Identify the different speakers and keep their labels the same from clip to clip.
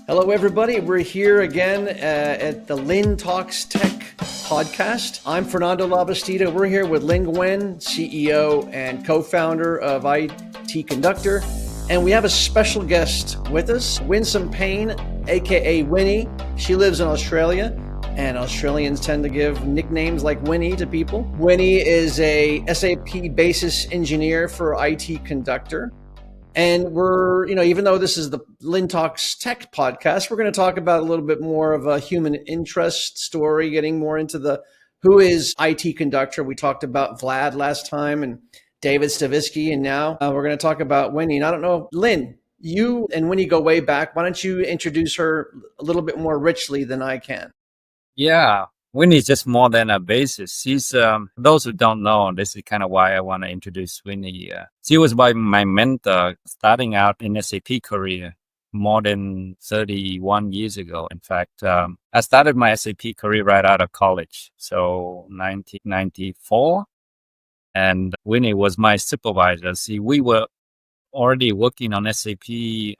Speaker 1: Hello, everybody. We're here again at the Lin Talks Tech podcast. I'm Fernando Labastida. We're here with Linh Nguyen, CEO and co-founder of IT-Conductor. And we have a special guest with us, Winsome, aka Winnie. She lives in Australia, and Australians tend to give nicknames like Winnie to people. Winnie is a SAP Basis engineer for IT-Conductor. And we're, even though this is the Lin Talks Tech podcast, we're going to talk about a little bit more of a human interest story, getting more into the who is IT-Conductor. We talked about Vlad last time and David Stavisky, and now we're going to talk about Winnie. And I don't know, Lynn, you and Winnie go way back. Why don't you introduce her a little bit more richly than I can?
Speaker 2: Yeah, Winnie is just more than a basis. She's, those who don't know, this is kind of why I want to introduce Winnie. She was my mentor starting out in SAP career more than 31 years ago. In fact, I started my SAP career right out of college, so 1994. And Winnie was my supervisor. See, we were already working on SAP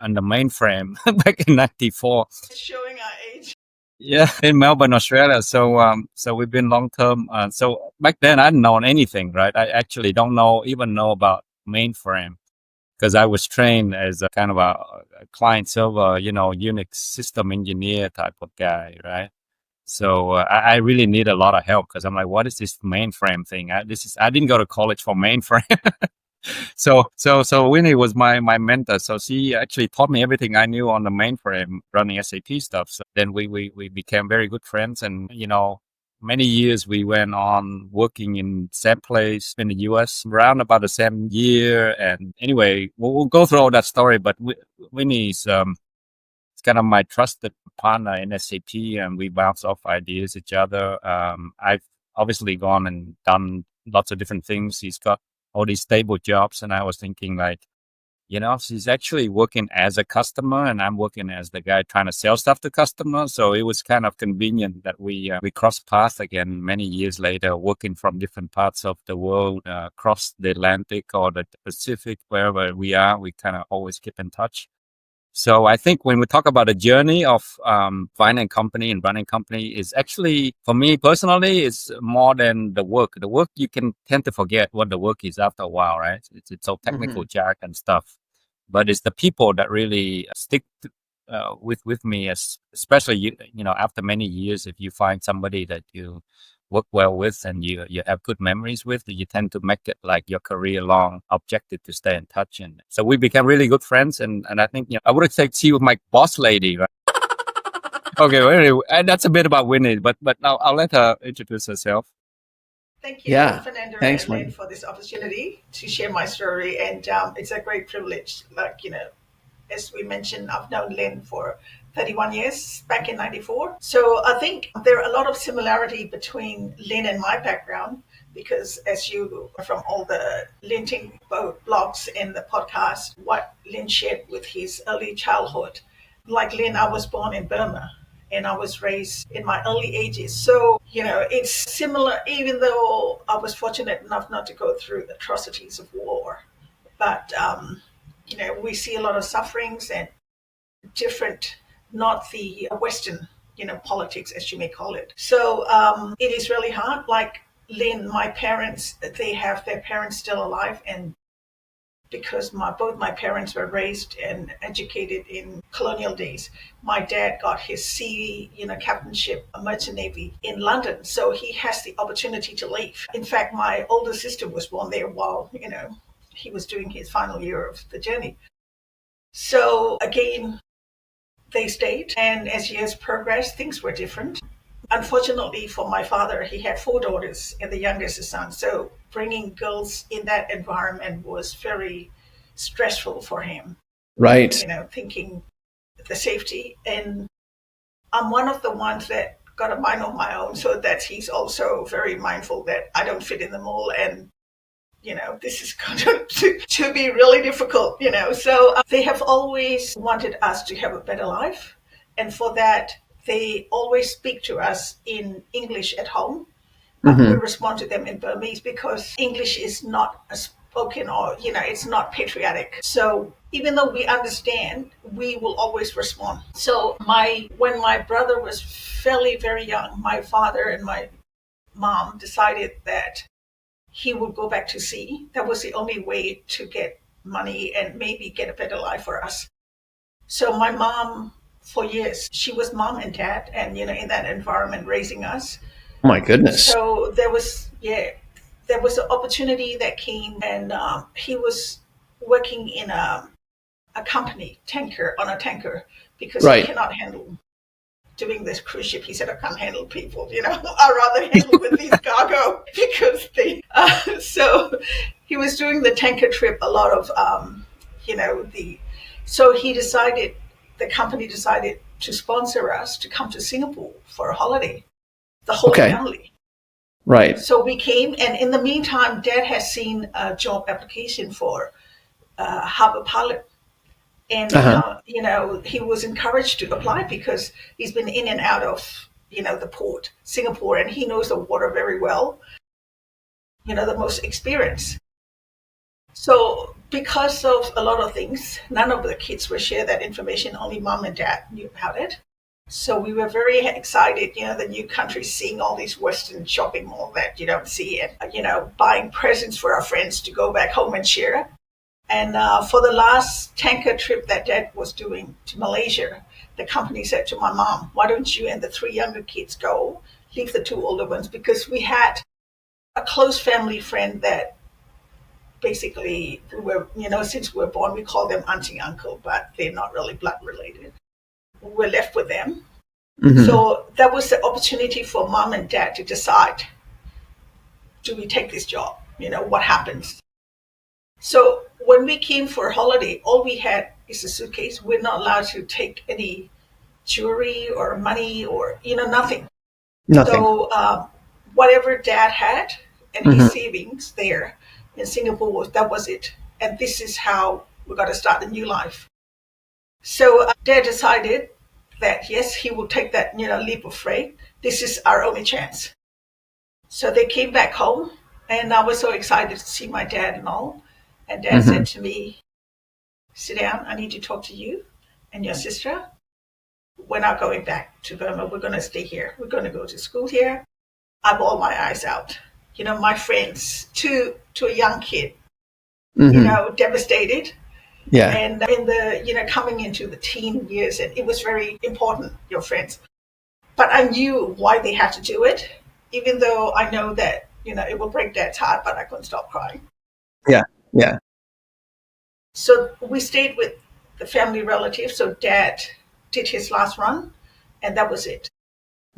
Speaker 2: on the mainframe back in 94.
Speaker 3: Showing our age.
Speaker 2: Yeah, in Melbourne, Australia. So we've been long term. So back then, I hadn't known anything, right? I actually don't even know about mainframe because I was trained as a kind of a client server, Unix system engineer type of guy, right? So I really need a lot of help because I'm like, what is this mainframe thing? I didn't go to college for mainframe. So Winnie was my mentor. So she actually taught me everything I knew on the mainframe running SAP stuff. So then we became very good friends, and many years we went on working in same place in the US around about the same year. And anyway, we'll go through all that story. But Winnie's it's kind of my trusted partner in SAP, and we bounce off ideas each other. I've obviously gone and done lots of different things. He's got all these stable jobs, and I was thinking she's actually working as a customer and I'm working as the guy trying to sell stuff to customers. So it was kind of convenient that we crossed paths again many years later, working from different parts of the world, across the Atlantic or the Pacific, wherever we are, we kind of always keep in touch. So I think when we talk about the journey of finding a company and running a company is actually, for me personally, is more than the work. The work, you can tend to forget what the work is after a while, right? It's all technical jargon stuff. But it's the people that really stick with me, especially, after many years, if you find somebody that you work well with and you have good memories with, you tend to make it like your career long objective to stay in touch. And so we became really good friends. And I think, I would say she was my boss lady, right? Okay, well, anyway, and that's a bit about Winnie, but now I'll let her introduce herself.
Speaker 3: Thank you, Fernando and Lynn, for this opportunity to share my story. And it's a great privilege. As we mentioned, I've known Lynn for 31 years, back in 94. So I think there are a lot of similarity between Lynn and my background, because as you, from all the linting blogs in the podcast, what Lynn shared with his early childhood. Like Lynn, I was born in Burma and I was raised in my early ages. So, it's similar, even though I was fortunate enough not to go through the atrocities of war. But, we see a lot of sufferings and different, not the Western, politics, as you may call it. So it is really hard. Like Lynn, my parents, they have their parents still alive. And because both my parents were raised and educated in colonial days, my dad got his sea, captainship, merchant navy in London. So he has the opportunity to leave. In fact, my older sister was born there while, he was doing his final year of the journey. So again, they stayed, and as years progressed, things were different. Unfortunately for my father, he had 4 daughters and the youngest is son. So bringing girls in that environment was very stressful for him.
Speaker 1: Right.
Speaker 3: Thinking the safety. And I'm one of the ones that got a mind of my own, so that he's also very mindful that I don't fit in the mold, and this is going to be really difficult, So they have always wanted us to have a better life. And for that, they always speak to us in English at home. We respond to them in Burmese because English is not outspoken or, it's not patriotic. So even though we understand, we will always respond. So when my brother was fairly very young, my father and my mom decided that he would go back to sea. That was the only way to get money and maybe get a better life for us. So my mom, for years, she was mom and dad, and in that environment raising us.
Speaker 1: Oh my goodness.
Speaker 3: So there was an opportunity that came, and he was working in a company on a tanker, because
Speaker 1: Right.
Speaker 3: he cannot handle doing this cruise ship. He said, I can't handle people, I'd rather handle with these cargo, because so he was doing the tanker trip, a lot of, so the company decided to sponsor us to come to Singapore for a holiday, the whole family.
Speaker 1: Right.
Speaker 3: So we came, and in the meantime, Dad has seen a job application for harbor pilot. And, he was encouraged to apply because he's been in and out of, the port, Singapore, and he knows the water very well, the most experienced. So because of a lot of things, none of the kids will share that information. Only mom and dad knew about it. So we were very excited, the new country, seeing all these Western shopping malls that you don't see, and, buying presents for our friends to go back home and share. And for the last tanker trip that Dad was doing to Malaysia, the company said to my mom, why don't you and the 3 younger kids go, leave the 2 older ones, because we had a close family friend that basically since we were born, we call them auntie, uncle, but they're not really blood related. We're left with them. Mm-hmm. So that was the opportunity for mom and dad to decide, do we take this job? What happens? So when we came for a holiday, all we had is a suitcase. We're not allowed to take any jewelry or money or, nothing. So whatever Dad had and his savings there in Singapore, that was it. And this is how we got to start a new life. So Dad decided that, yes, he will take that, leap of faith. This is our only chance. So they came back home, and I was so excited to see my dad and all. And Dad said to me, sit down, I need to talk to you and your sister. We're not going back to Burma. We're going to stay here. We're going to go to school here. I bawled my eyes out. My friends, to a young kid, devastated.
Speaker 1: Yeah.
Speaker 3: And in the, coming into the teen years, and it was very important, your friends. But I knew why they had to do it, even though I know that, it will break Dad's heart, but I couldn't stop crying.
Speaker 1: Yeah. Yeah.
Speaker 3: So we stayed with the family relative. So Dad did his last run, and that was it.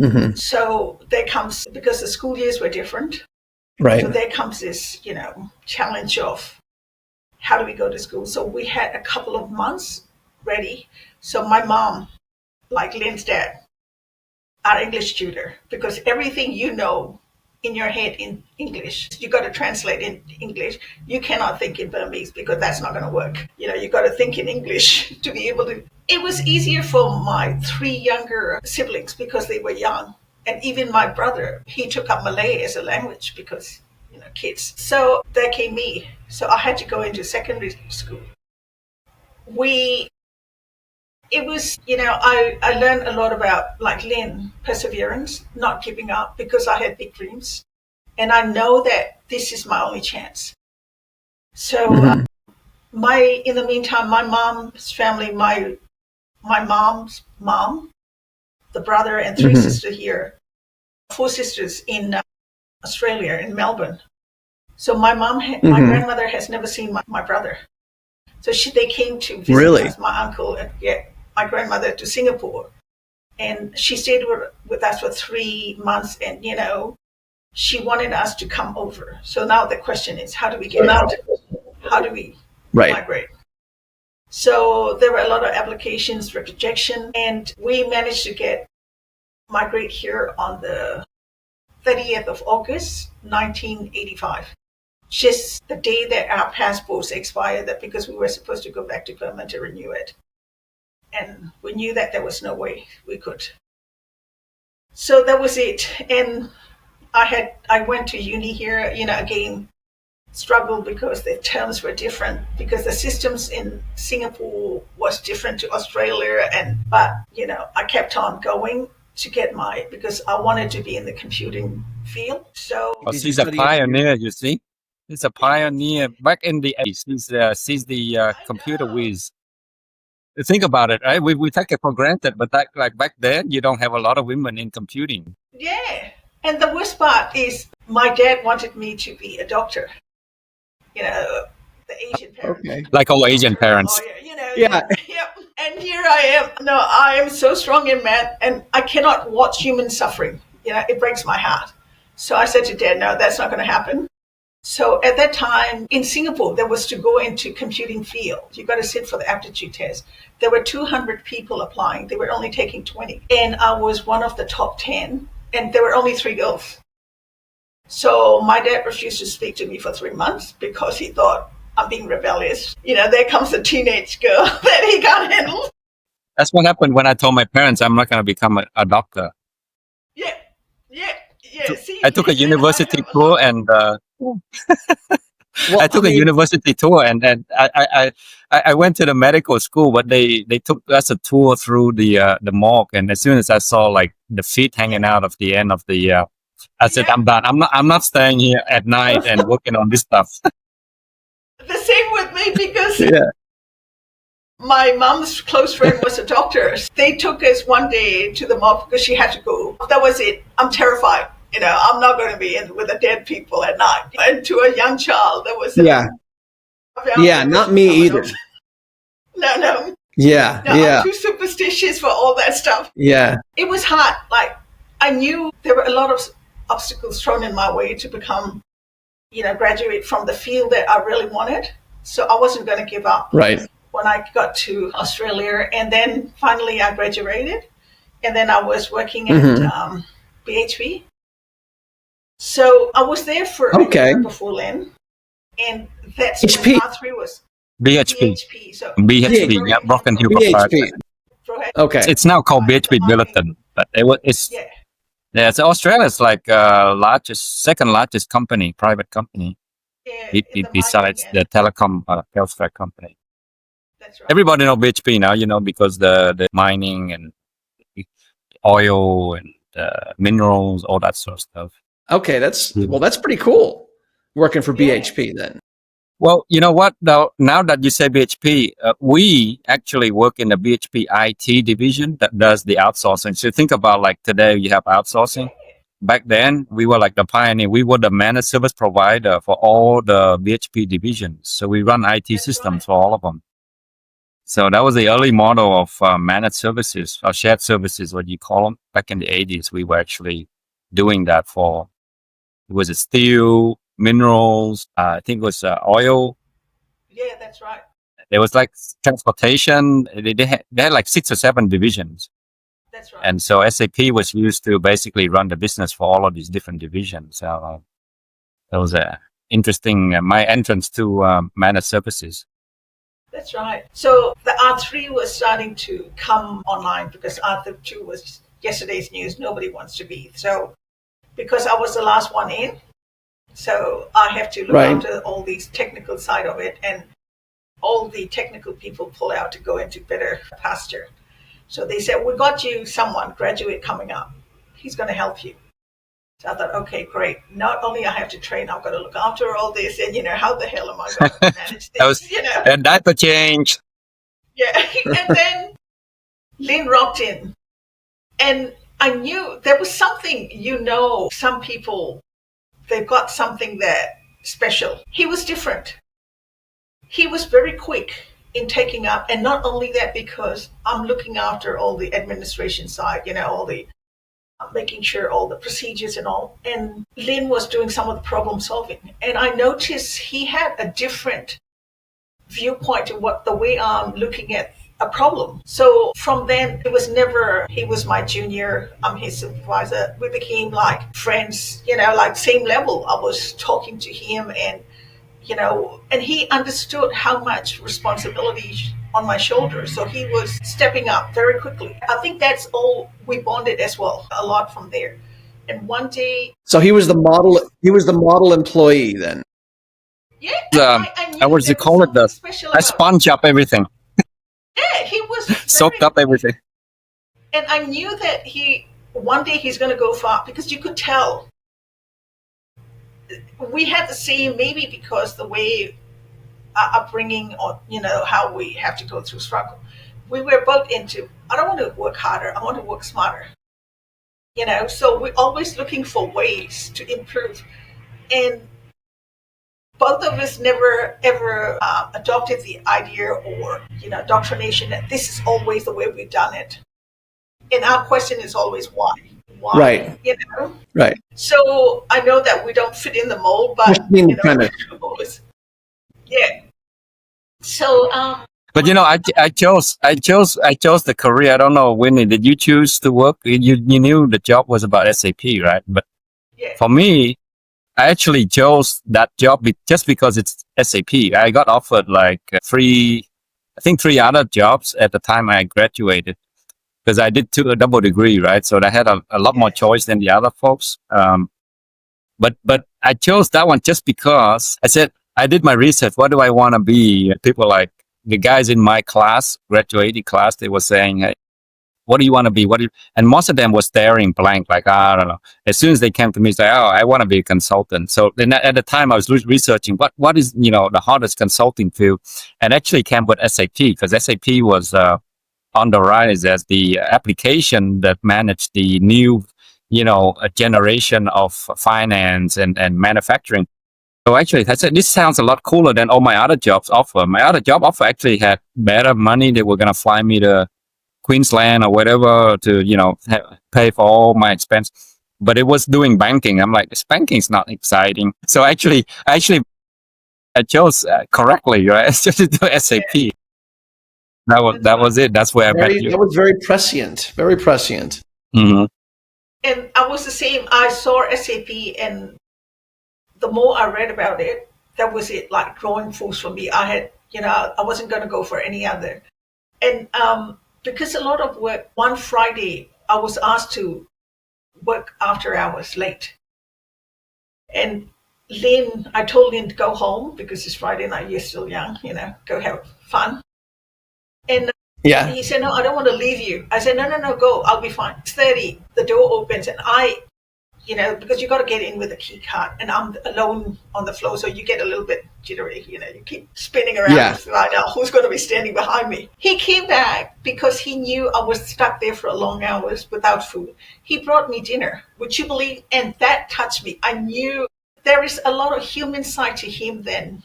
Speaker 3: Mm-hmm. So there comes, because the school years were different.
Speaker 1: Right.
Speaker 3: So there comes this, challenge of how do we go to school? So we had a couple of months ready. So my mom, like Lynn's dad, our English tutor, because everything in your head in English, you got to translate in English. You cannot think in Burmese because that's not going to work. You got to think in English to be able to. It was easier for my 3 younger siblings because they were young. And even my brother, he took up Malay as a language because, kids. So there came me. So I had to go into secondary school. It was, I learned a lot about, like Lynn, perseverance, not giving up, because I had big dreams. And I know that this is my only chance. So in the meantime, my mom's family, my mom's mom, the brother and 3 sisters here, 4 sisters in Australia, in Melbourne. So my my grandmother has never seen my brother. So they came to visit us, my uncle and my grandmother, to Singapore. And she stayed with us for 3 months, and, she wanted us to come over. So now the question is, how do we get out? How do we migrate? So there were a lot of applications for rejection, and we managed to migrate here on the 30th of August, 1985. Just the day that our passports expired, that because we were supposed to go back to Burma to renew it. And we knew that there was no way we could. So that was it. And I went to uni here, again, struggled because the terms were different, because the systems in Singapore was different to Australia. But I kept on going to get because I wanted to be in the computing field. So
Speaker 2: she's a pioneer, you see. She's a pioneer back in the 80s. She's the computer whiz. Think about it, right? We take it for granted, but like back then, you don't have a lot of women in computing.
Speaker 3: Yeah. And the worst part is my dad wanted me to be a doctor. The Asian parents. Okay.
Speaker 2: Like all Asian parents.
Speaker 3: Lawyer, yeah. Yep. And here I am. No, I am so strong in math, and I cannot watch human suffering. It breaks my heart. So I said to Dad, no, that's not going to happen. So at that time in Singapore, there was to go into computing field. You got to sit for the aptitude test. There were 200 people applying. They were only taking 20. And I was one of the top 10, and there were only 3 girls. So my dad refused to speak to me for 3 months because he thought I'm being rebellious. There comes a teenage girl that he can't handle.
Speaker 2: That's what happened when I told my parents I'm not going to become a doctor.
Speaker 3: Yeah. See,
Speaker 2: I took a university tour and university tour and I went to the medical school, but they took us a tour through the morgue, and as soon as I saw like the feet hanging out of the end of the I said, I'm done. I'm not staying here at night and working on this stuff.
Speaker 3: The same with me, because my mom's close friend was a doctor. They took us one day to the morgue because she had to go. That was it. I'm terrified. I'm not going to be in with the dead people at night. And to a young child, there was
Speaker 1: not me either.
Speaker 3: No.
Speaker 1: Yeah.
Speaker 3: I'm too superstitious for all that stuff.
Speaker 1: Yeah.
Speaker 3: It was hard. Like, I knew there were a lot of obstacles thrown in my way to become, graduate from the field that I really wanted. So I wasn't going to give up.
Speaker 1: Right.
Speaker 3: When I got to Australia, and then finally I graduated, and then I was working at BHP. So I was there for a year before Lynn, and that's when R3 was
Speaker 2: BHP.
Speaker 3: So
Speaker 2: BHP, Broken Hill
Speaker 1: BHP. Okay.
Speaker 2: It's now called BHP Billiton, but it's Australia's like second largest company, private company. Besides the telecom healthcare company.
Speaker 3: That's right.
Speaker 2: Everybody knows BHP now, because the mining and oil and minerals, all that sort of stuff.
Speaker 1: Okay, that's pretty cool. Working for BHP then.
Speaker 2: Well, you know what? Now that you say BHP, we actually work in the BHP IT division that does the outsourcing. So think about like today you have outsourcing. Back then, we were like the pioneer. We were the managed service provider for all the BHP divisions. So we run IT systems for all of them. So that was the early model of managed services, or shared services, what you call them. Back in the 80s, we were actually doing that for, it was steel, minerals, I think it was oil.
Speaker 3: Yeah, that's right.
Speaker 2: There was like transportation. They had like 6 or 7 divisions.
Speaker 3: That's right.
Speaker 2: And so SAP was used to basically run the business for all of these different divisions. So that was interesting, my entrance to managed services.
Speaker 3: That's right. So the R3 was starting to come online because R2 was yesterday's news. Nobody wants to be. So because I was the last one in, so I have to look after all these technical side of it, and all the technical people pull out to go into better pasture. So they said, we got you someone, graduate coming up. He's going to help you. So I thought, okay, great. Not only I have to train, I've got to look after all this, and how the hell am I going to manage this?
Speaker 2: And diaper change.
Speaker 3: Yeah, and then Lynn rocked in, and I knew there was something. Some people, they've got something that special. He was different. He was very quick in taking up, and not only that, because I'm looking after all the administration side, all the making sure all the procedures and all. And Lynn was doing some of the problem solving. And I noticed he had a different viewpoint to the way I'm looking at a problem. So from then, it was never, he was my junior, I'm his supervisor. We became like friends, like same level. I was talking to him, and and he understood how much responsibility on my shoulders. So he was stepping up very quickly. I think that's all, we bonded as well, a lot from there. And one day.
Speaker 1: So he was the model employee then.
Speaker 3: Yeah, and I
Speaker 2: I
Speaker 3: knew
Speaker 2: was
Speaker 3: there
Speaker 2: to
Speaker 3: was
Speaker 2: call it
Speaker 3: something special
Speaker 2: I
Speaker 3: about him.
Speaker 2: sponge up everything,
Speaker 3: Yeah, he was
Speaker 2: soaked up everything.
Speaker 3: and I knew that one day he's going to go far because you could tell we had the same, maybe because the way our upbringing, or how we have to go through struggle. We were both into, I don't want to work harder, I want to work smarter. So we're always looking for ways to improve, and both of us never ever adopted the idea or doctrination that this is always the way we've done it. And our question is always why?
Speaker 1: Right. Right.
Speaker 3: So I know that we don't fit in the mold, but always, yeah. So
Speaker 2: but I chose the career. I don't know, Winnie, did you choose to work? You knew the job was about SAP, right? But
Speaker 3: yeah.
Speaker 2: for me, I actually chose that job just because it's SAP. I got offered like three other jobs at the time I graduated, because I did a double degree, right? So I had a lot more choice than the other folks. But I chose that one just because I said, I did my research. What do I want to be? People like the guys in my class, graduating class, they were saying, hey, what do you want to be? And most of them were staring blank, like, I don't know. As soon as they came to me, say, oh, I want to be a consultant. So then at the time I was researching what is, the hardest consulting field, and actually came with SAP, because SAP was, on the rise as the application that managed the new, a generation of finance and manufacturing. So actually, I said, this sounds a lot cooler than all my other jobs offer. My other job offer actually had better money. They were going to fly me to Queensland or whatever to, pay for all my expense. But it was doing banking. I'm like, this banking's not exciting. So actually, I chose correctly, right? It's just to do SAP. That was it. That's where I met you.
Speaker 1: That was very prescient. Very prescient.
Speaker 2: Mm-hmm.
Speaker 3: And I was the same. I saw SAP, and the more I read about it, that was it, like drawing force for me. I had, I wasn't going to go for any other. And because a lot of work, one Friday, I was asked to work after hours late. And I told Lynn to go home because it's Friday night, you're still young, go have fun. And he said, no, I don't want to leave you. I said, no, go. I'll be fine. 6:30, the door opens, and because you got to get in with a key card, and I'm alone on the floor, so you get a little bit jittery. You keep spinning around to find out who's going to be standing behind me. He came back because he knew I was stuck there for long hours without food. He brought me dinner, would you believe? And that touched me. I knew there is a lot of human side to him then,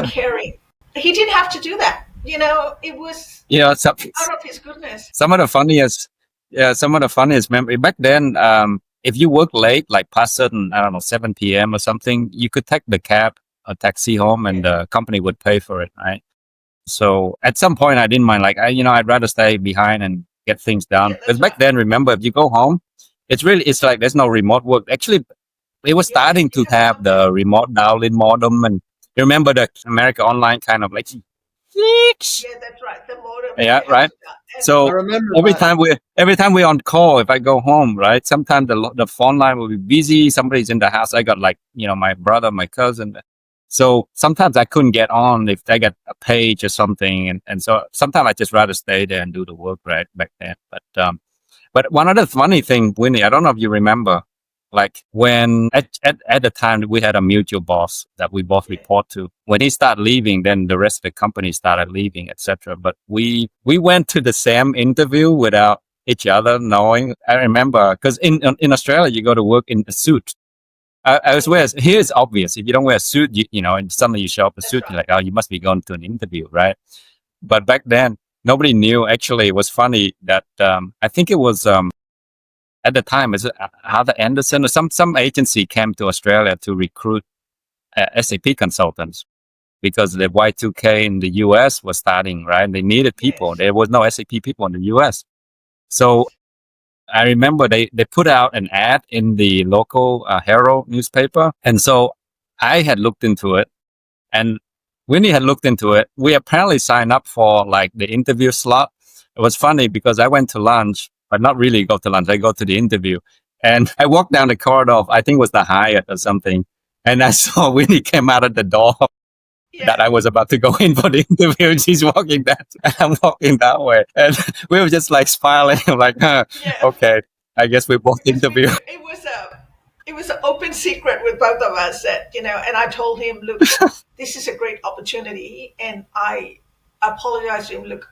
Speaker 3: caring. He didn't have to do that. It was out of his goodness.
Speaker 2: Some of the funniest memory back then. If you work late, like past certain, 7 p.m. or something, you could take the cab or taxi home, and the company would pay for it, right? So at some point, I didn't mind. Like, I'd rather stay behind and get things done. Because back then, remember, if you go home, it's like there's no remote work. Actually, it was starting to have the remote dial-in modem, and you remember the America Online kind of like.
Speaker 3: Yeah, that's right. The modem.
Speaker 2: Yeah, right. So every time we're on call, if I go home, right, sometimes the phone line will be busy. Somebody's in the house. I got like, my brother, my cousin. So sometimes I couldn't get on if I get a page or something. And so sometimes I just rather stay there and do the work right back then. But one other funny thing, Winnie, I don't know if you remember, like when at the time we had a mutual boss that we both report to. When he started leaving, then the rest of the company started leaving, etc. But we went to the same interview without each other knowing. I remember because in Australia you go to work in a suit. I was wearing, here's obvious. If you don't wear a suit, and suddenly you show up in a suit, you're like, oh, you must be going to an interview, right? But back then nobody knew. Actually, it was funny that I think it was. At the time, is it Harder Anderson or some agency came to Australia to recruit SAP consultants because the Y2K in the US was starting, right? They needed people. Yes. There was no SAP people in the US. So I remember they put out an ad in the local Herald newspaper. And so I had looked into it, and Winnie had looked into it. We apparently signed up for like the interview slot. It was funny because I went to lunch, but not really go to lunch. I go to the interview, and I walked down the corridor of, I think it was the Hyatt or something. And I saw Winnie came out of the door that I was about to go in for the interview, and she's walking that, and I'm walking that way, and we were just like smiling, like, okay, I guess we both interview.
Speaker 3: It was an open secret with both of us that, and I told him, look, this is a great opportunity, and I apologized to him, look,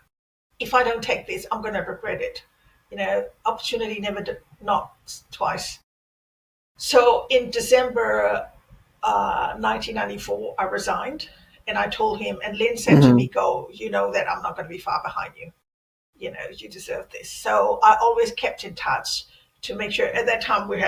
Speaker 3: if I don't take this, I'm going to regret it. Opportunity never knocks twice. So in December 1994, I resigned, and I told him, and Lynn said to me, go, you know that I'm not going to be far behind you. You deserve this. So I always kept in touch to make sure. At that time, we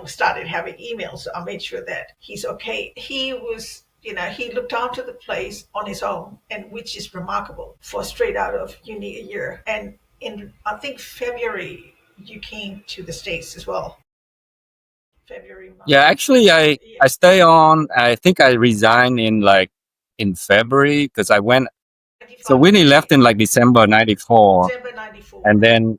Speaker 3: started having emails. So I made sure that he's okay. He was, he looked after the place on his own, and which is remarkable for straight out of uni a year. And in, I think, February, you came to the States as well. February. March.
Speaker 2: Yeah, actually, I stay on. I think I resigned in February because I went. So Winnie left in December 94.
Speaker 3: December 94.
Speaker 2: And then,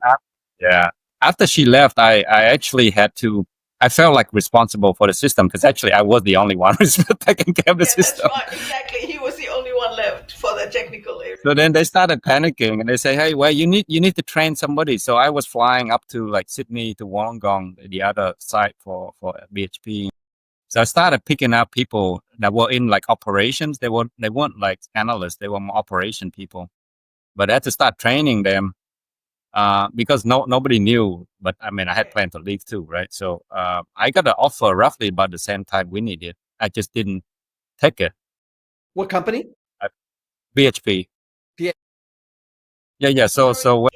Speaker 2: after she left, I actually had to, I felt like responsible for the system because actually I was the only one who's taking care of the system.
Speaker 3: That's right, exactly. He was the only one left for the technical area.
Speaker 2: So then they started panicking and they say, hey, well, you need to train somebody. So I was flying up to Sydney to Wollongong, the other site for BHP. So I started picking up people that were in operations. They weren't analysts. They were more operation people. But I had to start training them because nobody knew. But I mean, I had planned to leave too, right? So I got an offer roughly about the same time Winnie did. I just didn't take it.
Speaker 1: What company?
Speaker 2: BHP. Yeah. So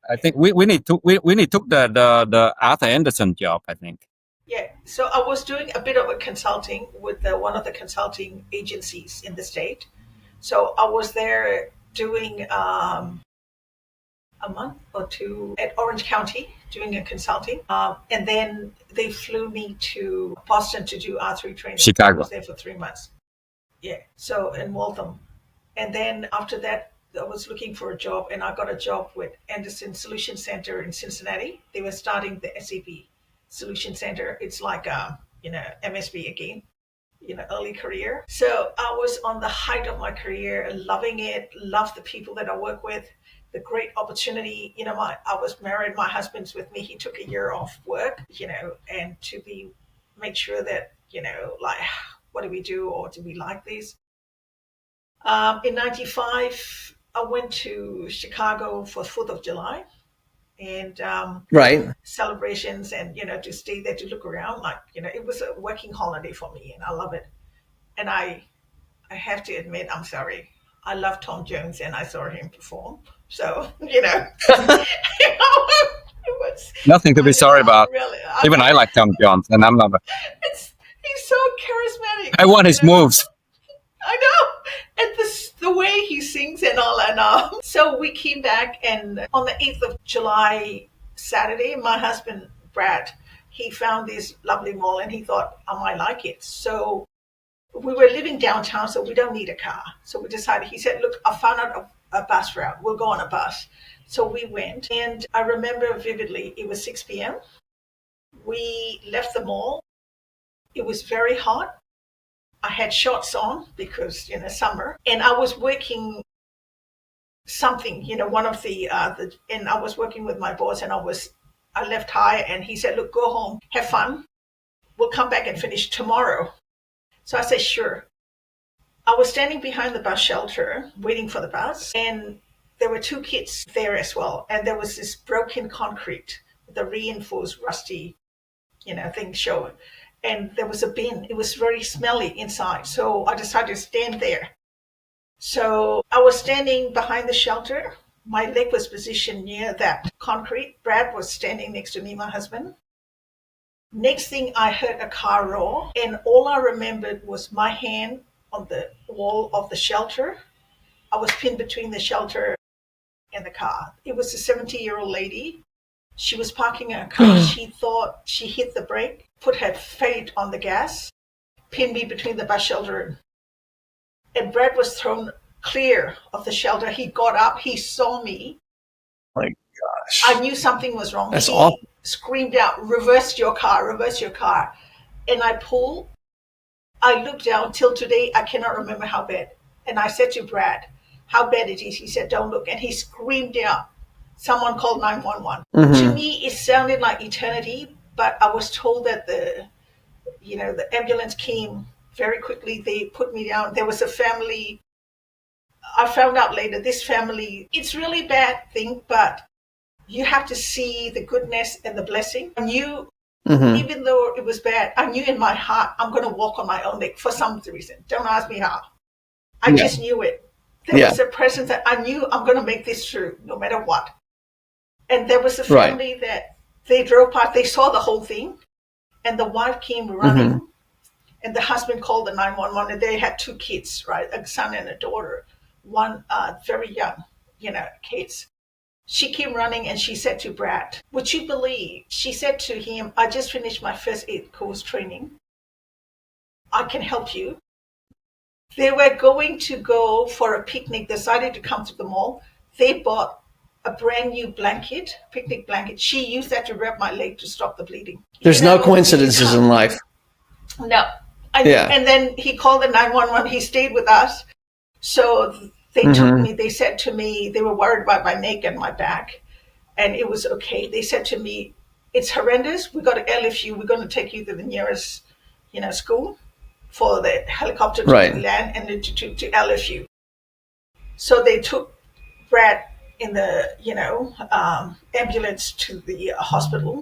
Speaker 2: I think Winnie took the Arthur Anderson job, I think.
Speaker 3: Yeah, so I was doing a bit of a consulting with one of the consulting agencies in the state. So I was there doing a month or two at Orange County doing a consulting. And then they flew me to Boston to do R3 training.
Speaker 2: Chicago.
Speaker 3: I was there for 3 months. Yeah, so in Waltham. And then after that, I was looking for a job, and I got a job with Anderson Solution Center in Cincinnati. They were starting the SAP Solution Center. It's like MSB again, early career. So I was on the height of my career, loving it, loved the people that I work with, the great opportunity. I was married, my husband's with me. He took a year off work, and to make sure that, what do we do, or do we like this? In 95, I went to Chicago for 4th of July. And celebrations, and to stay there, to look around, it was a working holiday for me, and I love it. And I have to admit, I'm sorry, I love Tom Jones, and I saw him perform. So it was
Speaker 2: nothing to be sorry about.
Speaker 3: Really,
Speaker 2: even I like Tom Jones, and I'm not.
Speaker 3: He's so charismatic.
Speaker 2: I want his moves.
Speaker 3: I know, and the way he sings and all, and so we came back, and on the 8th of July, Saturday, my husband Brad, he found this lovely mall, and he thought I might like it. So we were living downtown, so we don't need a car. So we decided. He said, "Look, I found out a bus route. We'll go on a bus." So we went, and I remember vividly. It was 6 p.m. We left the mall. It was very hot. I had shorts on because, summer, and I was working something, one of and I was working with my boss, and I left high, and he said, look, go home, have fun. We'll come back and finish tomorrow. So I said, sure. I was standing behind the bus shelter waiting for the bus, and there were 2 kids there as well. And there was this broken concrete, the reinforced rusty, thing showing. And there was a bin. It was very smelly inside. So I decided to stand there. So I was standing behind the shelter. My leg was positioned near that concrete. Brad was standing next to me, my husband. Next thing, I heard a car roar. And all I remembered was my hand on the wall of the shelter. I was pinned between the shelter and the car. It was a 70-year-old lady. She was parking her car. She thought she hit the brake, put her feet on the gas, pinned me between the bus shelter. And Brad was thrown clear of the shelter. He got up. He saw me.
Speaker 1: My gosh.
Speaker 3: I knew something was wrong.
Speaker 1: That's
Speaker 3: he
Speaker 1: awful.
Speaker 3: Screamed out, reverse your car, reverse your car. And I pulled. I looked down till today, I cannot remember how bad. And I said to Brad, how bad it is. He said, don't look. And he screamed out, someone called 911. To me, it sounded like eternity, but I was told that the ambulance came very quickly. They put me down. There was a family. I found out later, this family, it's really bad thing, but you have to see the goodness and the blessing. I knew, even though it was bad, I knew in my heart, I'm going to walk on my own leg for some reason. Don't ask me how. I just knew it. There was a presence that I knew I'm going to make this through no matter what. And there was a family that they drove past, they saw the whole thing, and the wife came running, and the husband called the 911, and they had 2 kids, right? A son and a daughter, one very young, kids. She came running and she said to Brad, would you believe? She said to him, I just finished my first aid course training. I can help you. They were going to go for a picnic, decided to come to the mall. They bought a brand new blanket, picnic blanket. She used that to wrap my leg to stop the bleeding.
Speaker 1: There's no coincidences in life.
Speaker 3: No. And then he called the 911. He stayed with us. So they took me, they said to me, they were worried about my neck and my back. And it was okay. They said to me, it's horrendous. We got to airlift you. We're going to take you to the nearest, school for the helicopter to land and to airlift you. So they took Brad in the, ambulance to the hospital.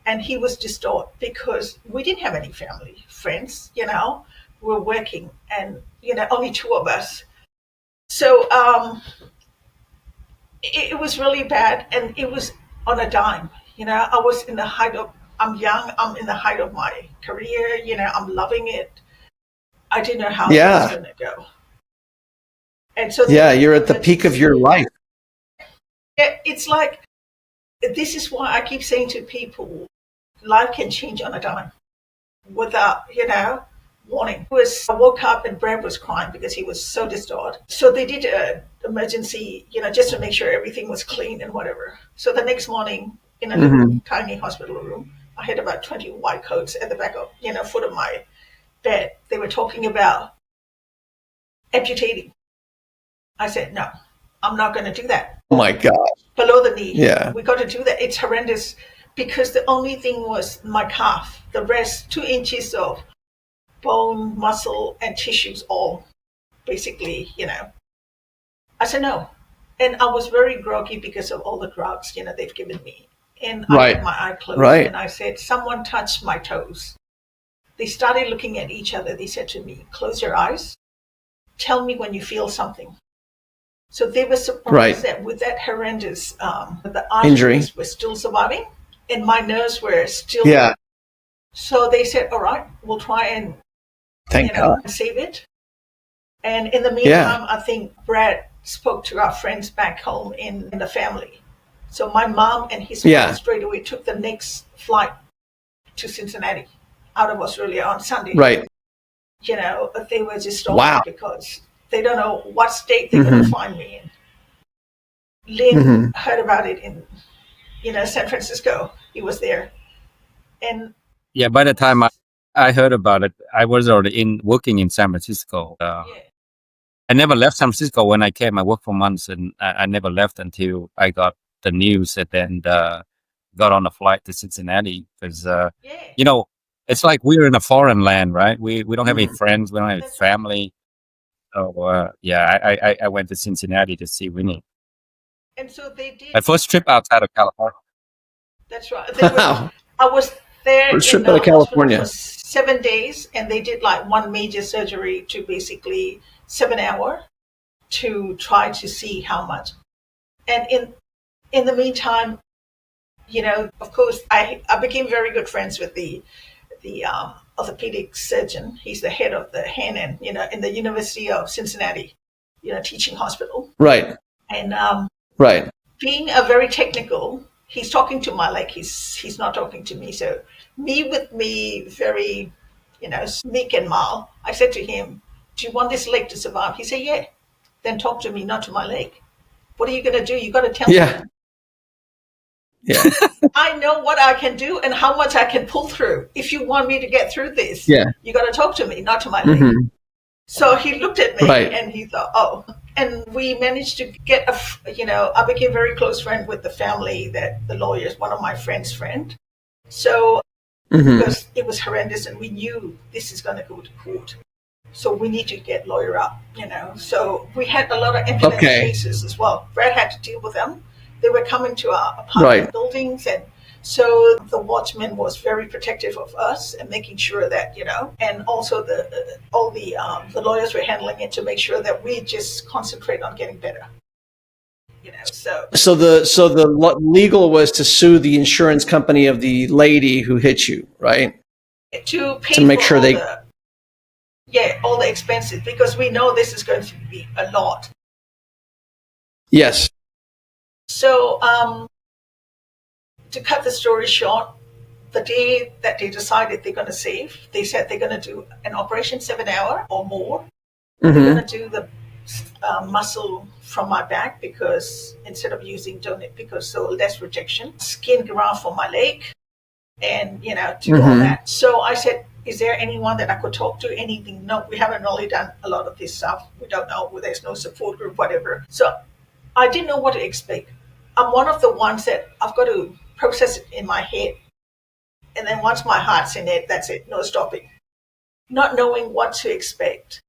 Speaker 3: And he was distraught because we didn't have any family, friends, we were working and, only 2 of us. So it was really bad, and it was on a dime. I was in the height of, I'm young, I'm in the height of my career, I'm loving it. I didn't know how it was going to go. And so
Speaker 1: you're at the peak of your life.
Speaker 3: It's like, this is why I keep saying to people, life can change on a dime without, warning. I woke up and Brad was crying because he was so distraught. So they did an emergency, just to make sure everything was clean and whatever. So the next morning in a little tiny hospital room, I had about 20 white coats at the back of, foot of my bed. They were talking about amputating. I said, no, I'm not going to do that.
Speaker 1: Oh my God.
Speaker 3: Below the knee.
Speaker 1: Yeah.
Speaker 3: We got to do that. It's horrendous because the only thing was my calf. The rest, 2 inches of bone, muscle, and tissues all basically, I said no. And I was very groggy because of all the drugs, they've given me. And I had my eye closed and I said, someone touched my toes. They started looking at each other. They said to me, close your eyes. Tell me when you feel something. So they were surprised that with that horrendous, the arteries were still surviving and my nerves were still.
Speaker 1: Yeah.
Speaker 3: So they said, all right, we'll try and
Speaker 1: Thank God.
Speaker 3: save it. And in the meantime, I think Brad spoke to our friends back home in the family. So my mom and his wife straight away took the next flight to Cincinnati out of Australia on Sunday.
Speaker 1: Right.
Speaker 3: They were just stalling because they don't know what state they're going to find me in. Lynn heard about it in, San Francisco. He was there. And
Speaker 2: by the time I heard about it, I was already working in San Francisco. I never left San Francisco when I came. I worked for months and I never left until I got the news and then got on a flight to Cincinnati because, it's like we're in a foreign land, right? We don't have any friends. We don't have family. So, I went to Cincinnati to see Winnie.
Speaker 3: And so they did.
Speaker 2: My first trip outside of California.
Speaker 3: That's right. I was there
Speaker 1: first trip out of California
Speaker 3: for 7 days, and they did like one major surgery to basically 7 hours to try to see how much. And in the meantime, of course, I became very good friends with the orthopedic surgeon. He's the head of the Hannon, in the University of Cincinnati, teaching hospital.
Speaker 1: Right.
Speaker 3: And being a very technical, he's talking to my leg. He's not talking to me. So me very, meek and mild. I said to him, "Do you want this leg to survive?" He said, "Yeah." Then talk to me, not to my leg. What are you going to do? You got to tell me.
Speaker 1: Yeah.
Speaker 3: I know what I can do and how much I can pull through. If you want me to get through this, you got to talk to me, not to my leg. So he looked at me and he thought, oh. And we managed to get I became very close friend with the family, that the lawyers, one of my friend's friend. So because it was horrendous and we knew this is going to go to court. So we need to get lawyer up, So we had a lot of ambulance cases as well. Brad had to deal with them. They were coming to our apartment buildings, and so the watchman was very protective of us and making sure that, and also the lawyers were handling it to make sure that we just concentrate on getting better.
Speaker 1: So the legal was to sue the insurance company of the lady who hit you, right?
Speaker 3: To pay
Speaker 1: to make sure
Speaker 3: all the expenses, because we know this is going to be a lot.
Speaker 1: Yes.
Speaker 3: So to cut the story short, the day that they decided they're going to save, they said they're going to do an operation 7 hour or more. They're going to do the muscle from my back, because instead of using donate, because so less rejection, skin graft for my leg, and do all that. So I said, is there anyone that I could talk to? Anything? No, we haven't really done a lot of this stuff. We don't know. There's no support group, whatever. So I didn't know what to expect. I'm one of the ones that I've got to process it in my head. And then once my heart's in it, that's it. No stopping. Not knowing what to expect.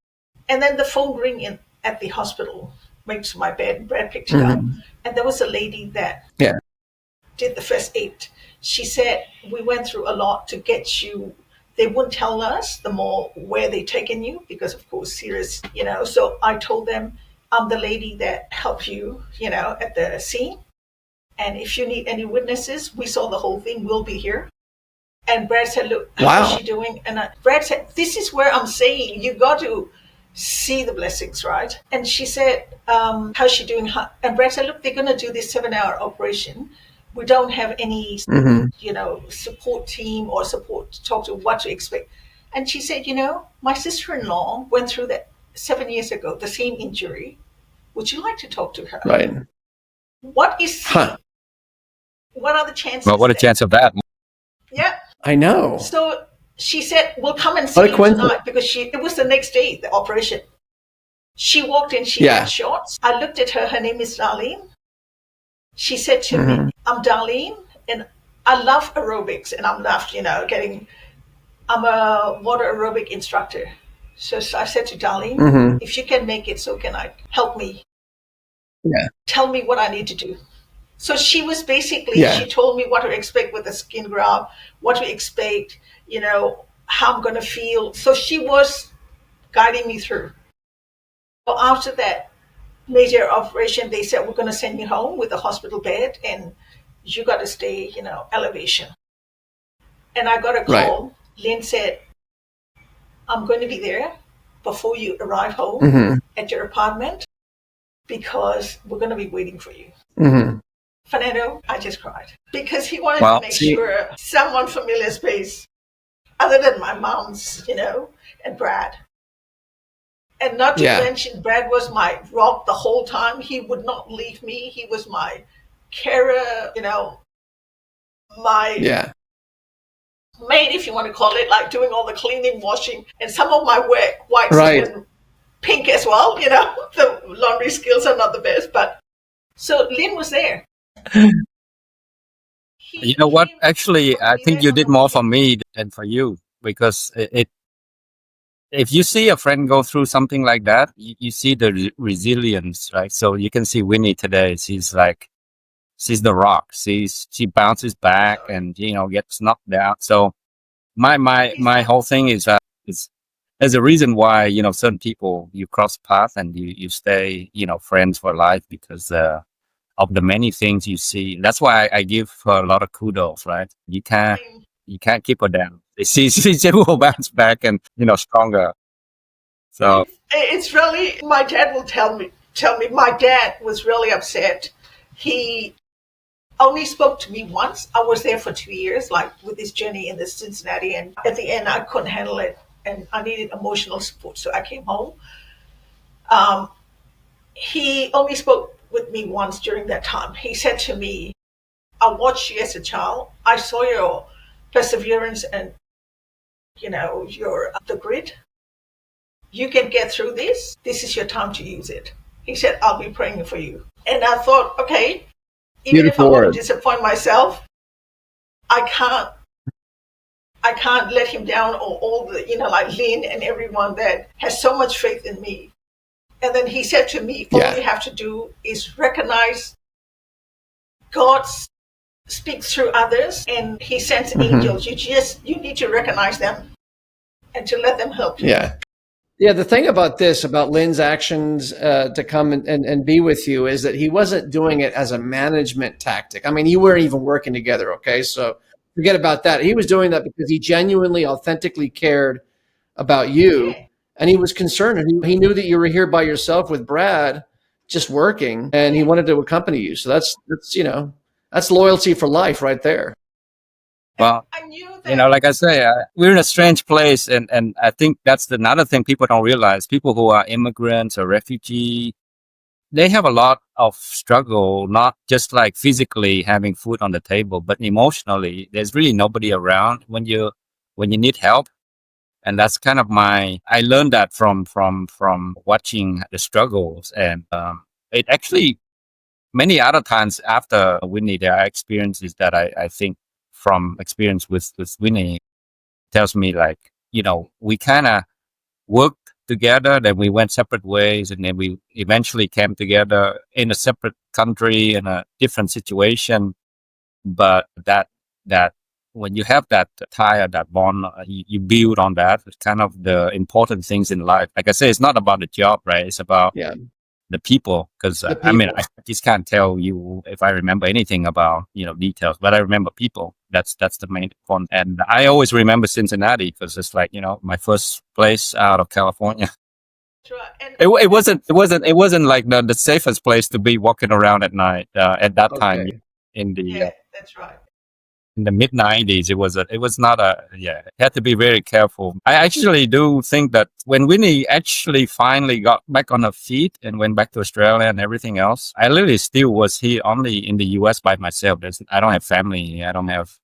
Speaker 3: And then the phone ring in at the hospital, went to my bed, and Brad picked it up. And there was a lady that did the first aid. She said, we went through a lot to get you. They wouldn't tell us the more where they taken you, because of course, serious, So I told them, I'm the lady that helped you, at the scene. And if you need any witnesses, we saw the whole thing, we'll be here. And Brad said, look, how's she doing? And Brad said, this is where I'm saying you got to see the blessings, right? And she said, how's she doing? And Brad said, look, they're going to do this 7 hour operation. We don't have any, support team or support to talk to what to expect. And she said, my sister-in-law went through that 7 years ago, the same injury. Would you like to talk to her?
Speaker 1: Right.
Speaker 3: What is, what are the chances?
Speaker 2: Well, what a chance of that.
Speaker 3: Yeah.
Speaker 1: I know.
Speaker 3: So she said, we'll come and see you tonight, because it was the next day, the operation. She walked in, she had shorts. I looked at her name is Darlene. She said to me, I'm Darlene, and I love aerobics, and I'm I'm a water aerobic instructor. So I said to Darlene, if you can make it, so can I. Help me.
Speaker 1: Yeah.
Speaker 3: Tell me what I need to do. So she was basically, she told me what to expect with the skin graft, what to expect, how I'm going to feel. So she was guiding me through. So after that major operation, they said, we're going to send you home with a hospital bed, and you got to stay, elevation. And I got a call. Right. Lynn said, I'm going to be there before you arrive home at your apartment, because we're going to be waiting for you. Fernando, I just cried, because he wanted to make sure someone familiar space other than my mom's, and Brad. And not to mention, Brad was my rock the whole time. He would not leave me. He was my carer, my maid, if you want to call it, like doing all the cleaning, washing, and some of my work, whites and pink as well. The laundry skills are not the best, but so Lynn was there.
Speaker 2: You know what? Actually, I think you did more for me than for you, because if you see a friend go through something like that, you see the resilience, right? So you can see Winnie today. She's the rock. She bounces back and gets knocked down. So my whole thing is there's a reason why certain people you cross paths and you stay friends for life, because of the many things you see. That's why I give her a lot of kudos, right? You can't keep her down. She will bounce back and stronger. So
Speaker 3: it's really, my dad will tell me my dad was really upset. He only spoke to me once. I was there for 2 years, like with this journey in the Cincinnati, and at the end I couldn't handle it and I needed emotional support, so I came home. He only spoke with me once during that time. He said to me, I watched you as a child. I saw your perseverance and, the grit. You can get through this. This is your time to use it. He said, I'll be praying for you. And I thought, okay, even if I want to disappoint myself, I can't let him down, or all the, like Lynn and everyone that has so much faith in me. And then he said to me, all you have to do is recognize God speaks through others and he sends angels. You need to recognize them and to let them help you.
Speaker 1: Yeah, the thing about Lynn's actions to come and be with you is that he wasn't doing it as a management tactic. I mean, you weren't even working together, okay? So forget about that. He was doing that because he genuinely, authentically cared about you, and he was concerned. And he knew that you were here by yourself with Brad, just working, and he wanted to accompany you. So that's loyalty for life right there.
Speaker 2: Well, like I say, we're in a strange place. And I think that's another thing people don't realize. People who are immigrants or refugees, they have a lot of struggle, not just like physically having food on the table, but emotionally. There's really nobody around when you need help. And that's kind of I learned that from watching the struggles. And it actually, many other times after Winnie, there are experiences that I think from experience with Winnie tells me, like, we kind of worked together, then we went separate ways, and then we eventually came together in a separate country in a different situation. But that when you have that tie or that bond, you build on that. It's kind of the important things in life. Like I say, it's not about the job, right? It's about the people. Because I mean, I just can't tell you if I remember anything about details, but I remember people. That's the main one. And I always remember Cincinnati because it's like my first place out of California. It wasn't like the safest place to be walking around at night at that time in the
Speaker 3: that's right.
Speaker 2: In the mid 90s. It was not you had to be very careful. I actually do think that when Winnie actually finally got back on her feet and went back to Australia and everything else, I literally still was here only in the US by myself. I don't have family. I don't have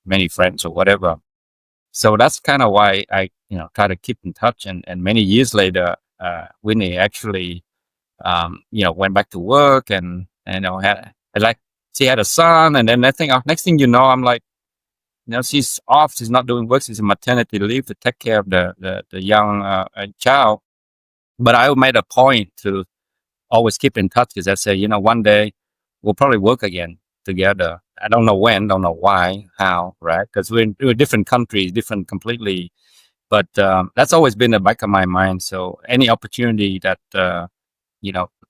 Speaker 2: many friends or whatever. So that's kind of why I try to keep in touch. And many years later, Winnie actually went back to work and she had a son, and then next thing you know, I'm like, she's off. She's not doing work. She's in maternity leave to take care of the young child. But I made a point to always keep in touch because I say, one day we'll probably work again together. I don't know when, don't know why, how, right? Because we're in different countries, different completely. But that's always been in the back of my mind. So any opportunity that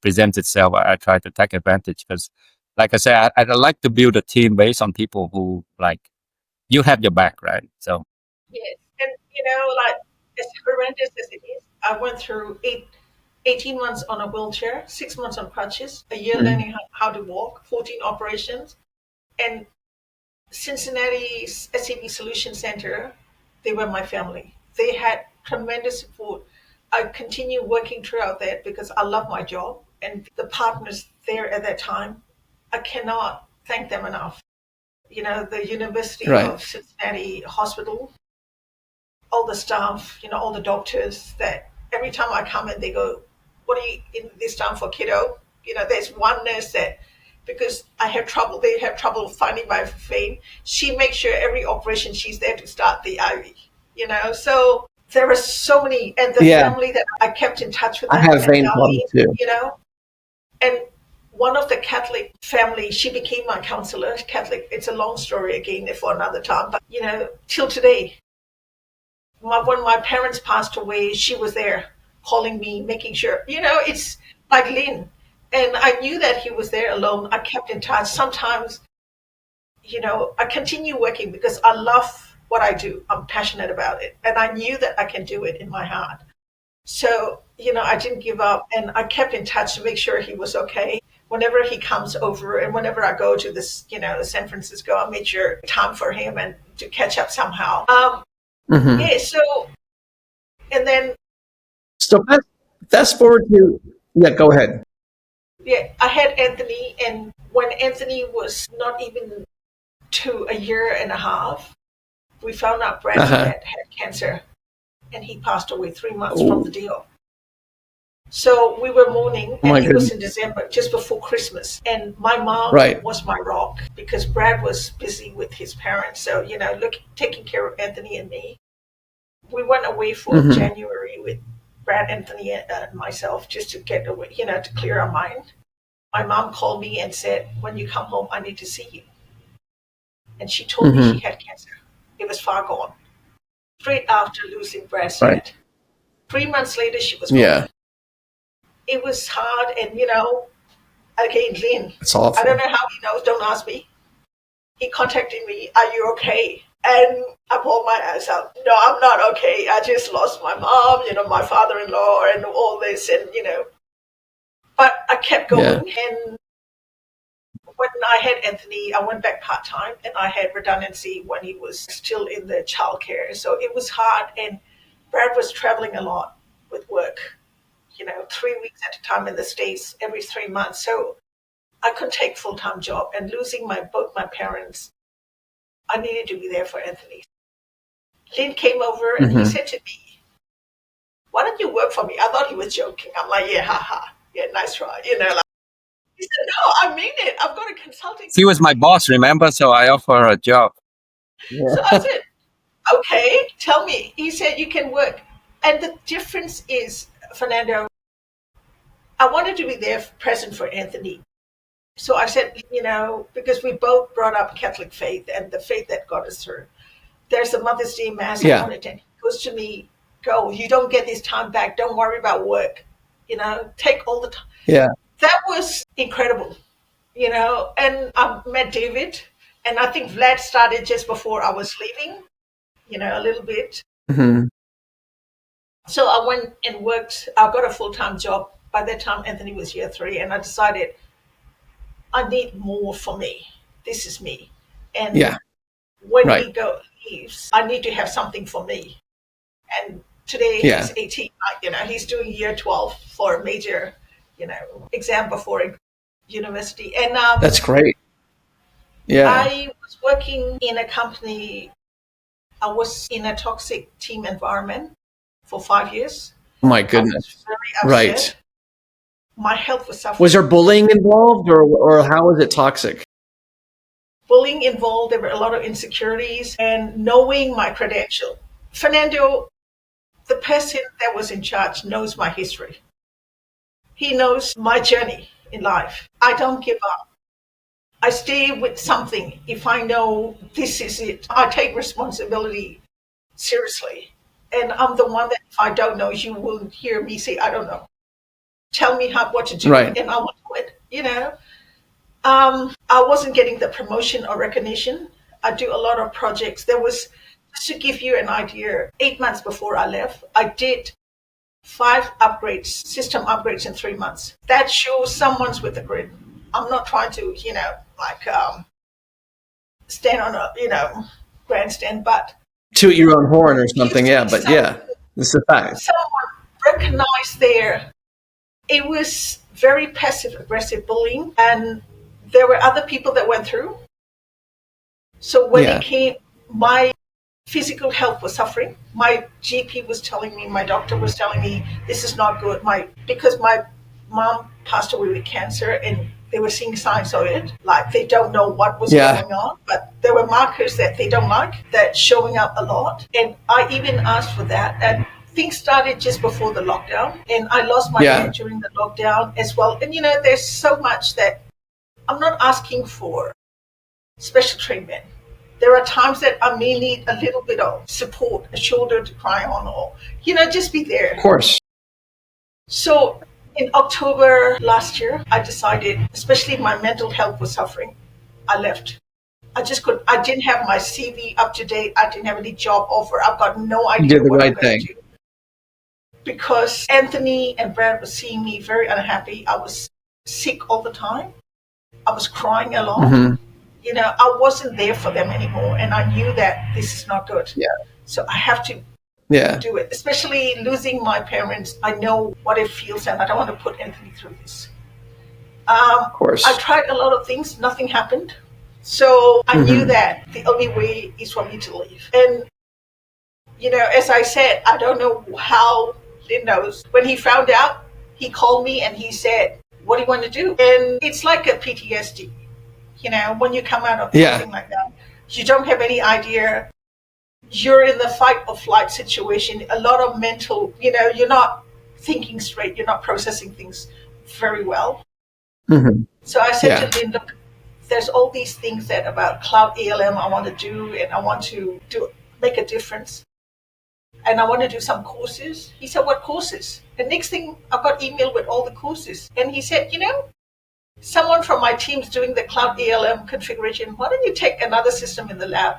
Speaker 2: presents itself, I try to take advantage because, like I say, I like to build a team based on people who you have your back, right? So
Speaker 3: yes, and like as horrendous as it is, I went through 18 months on a wheelchair, 6 months on crutches, a year learning how to walk, 14 operations, and Cincinnati's SAP Solution Center. They were my family. They had tremendous support. I continue working throughout that because I love my job, and the partners there at that time, I cannot thank them enough. The University of Cincinnati Hospital, all the staff, all the doctors, that every time I come in, they go, what are you in this time for, kiddo? There's one nurse that, because they have trouble finding my vein, she makes sure every operation she's there to start the IV, so there are so many, and the family that I kept in touch with.
Speaker 1: I have vein problems too.
Speaker 3: And one of the Catholic family, she became my counselor, Catholic. It's a long story again for another time, but till today, when my parents passed away, she was there calling me, making sure, it's like Lynn. And I knew that he was there alone. I kept in touch. Sometimes, I continue working because I love what I do. I'm passionate about it. And I knew that I can do it in my heart. So, I didn't give up, and I kept in touch to make sure he was okay. Whenever he comes over and whenever I go to this, San Francisco, I made sure time for him and to catch up somehow. Yeah, so, and then.
Speaker 1: So fast forward to, go ahead.
Speaker 3: Yeah, I had Anthony, and when Anthony was not even to a year and a half, we found out Brad's dad had cancer, and he passed away 3 months from the deal. So we were mourning, and it was in December, just before Christmas. And my mom was my rock because Brad was busy with his parents. So, taking care of Anthony and me. We went away for January with Brad, Anthony, and myself just to get away, to clear our mind. My mom called me and said, when you come home, I need to see you. And she told me she had cancer. It was far gone. Straight after losing Brad's dad. 3 months later, she was gone. It was hard. And, again, Lynn,
Speaker 1: it's awful.
Speaker 3: I don't know how he knows. Don't ask me. He contacted me. Are you okay? And I pulled my ass out. No, I'm not okay. I just lost my mom, my father-in-law and all this. And, but I kept going. And when I had Anthony, I went back part-time and I had redundancy when he was still in the childcare. So it was hard. And Brad was traveling a lot with work, 3 weeks at a time in the States every 3 months. So I couldn't take full-time job, and losing both my parents, I needed to be there for Anthony. Lynn came over and he said to me, why don't you work for me? I thought he was joking. I'm like, yeah, haha. Yeah, nice try. He said, no, I mean it. I've got a consulting.
Speaker 2: She was my boss, remember? So I offer her a job.
Speaker 3: So I said, okay, tell me. He said, you can work. And the difference is, Fernando, I wanted to be there present for Anthony. So I said, because we both brought up Catholic faith and the faith that got us through. There's a Mother's Day Mass on it, and he goes to me, go, you don't get this time back. Don't worry about work. Take all the time.
Speaker 1: Yeah.
Speaker 3: That was incredible, and I met David, and I think Vlad started just before I was leaving, a little bit.
Speaker 1: Mm-hmm.
Speaker 3: So I went and worked. I got a full-time job. By that time, Anthony was year 3, and I decided I need more for me. This is me. And when he leaves, I need to have something for me. And today he's 18. He's doing year 12 for a major, exam before university. And
Speaker 1: that's great. Yeah.
Speaker 3: I was working in a company. I was in a toxic team environment for 5 years.
Speaker 1: Oh my goodness.
Speaker 3: Very upset. My health was suffering.
Speaker 1: Was there bullying involved, or how was it toxic?
Speaker 3: Bullying involved. There were a lot of insecurities, and knowing my credential. Fernando, the person that was in charge, knows my history. He knows my journey in life. I don't give up. I stay with something if I know this is it. I take responsibility seriously. And I'm the one that if I don't know, you will hear me say, I don't know. Tell me what to do, and I will do it, I wasn't getting the promotion or recognition. I do a lot of projects. There was, just to give you an idea, 8 months before I left, I did 5 upgrades, system upgrades in 3 months. That shows someone's with the grid. I'm not trying to, stand on a, grandstand, but
Speaker 1: toot your own horn or something. Yeah, but this is a fact.
Speaker 3: Someone recognized there. It was very passive-aggressive bullying, and there were other people that went through. So when it came, my physical health was suffering. My GP was telling me, my doctor was telling me, this is not good. Because my mom passed away with cancer, and they were seeing signs of it. Like, they don't know what was going on, but there were markers that they don't like that showing up a lot. And I even asked for that. And things started just before the lockdown, and I lost my dad during the lockdown as well. And, there's so much that I'm not asking for special treatment. There are times that I may need a little bit of support, a shoulder to cry on, or, just be there.
Speaker 1: Of course.
Speaker 3: So in October last year, I decided, especially my mental health was suffering, I left. I didn't have my CV up to date. I didn't have any job offer. I've got no idea
Speaker 1: you did the
Speaker 3: what
Speaker 1: right
Speaker 3: I'm going
Speaker 1: thing.
Speaker 3: to do. Because Anthony and Brad were seeing me very unhappy. I was sick all the time. I was crying a lot.
Speaker 1: Mm-hmm.
Speaker 3: I wasn't there for them anymore. And I knew that this is not good.
Speaker 1: Yeah.
Speaker 3: So I have to do it. Especially losing my parents. I know what it feels, and I don't want to put Anthony through this.
Speaker 1: Of course.
Speaker 3: I tried a lot of things, nothing happened. So I knew that the only way is for me to leave. And, as I said, I don't know how Lin knows. When he found out, he called me and he said, what do you want to do? And it's like a PTSD, when you come out of something like that. You don't have any idea. You're in the fight or flight situation. A lot of mental, you're not thinking straight. You're not processing things very well. So I said to Lin, look, there's all these things that about cloud ALM I want to do, and I want to make a difference. And I want to do some courses. He said, what courses? The next thing, I got email with all the courses. And he said, someone from my team's doing the cloud ALM configuration. Why don't you take another system in the lab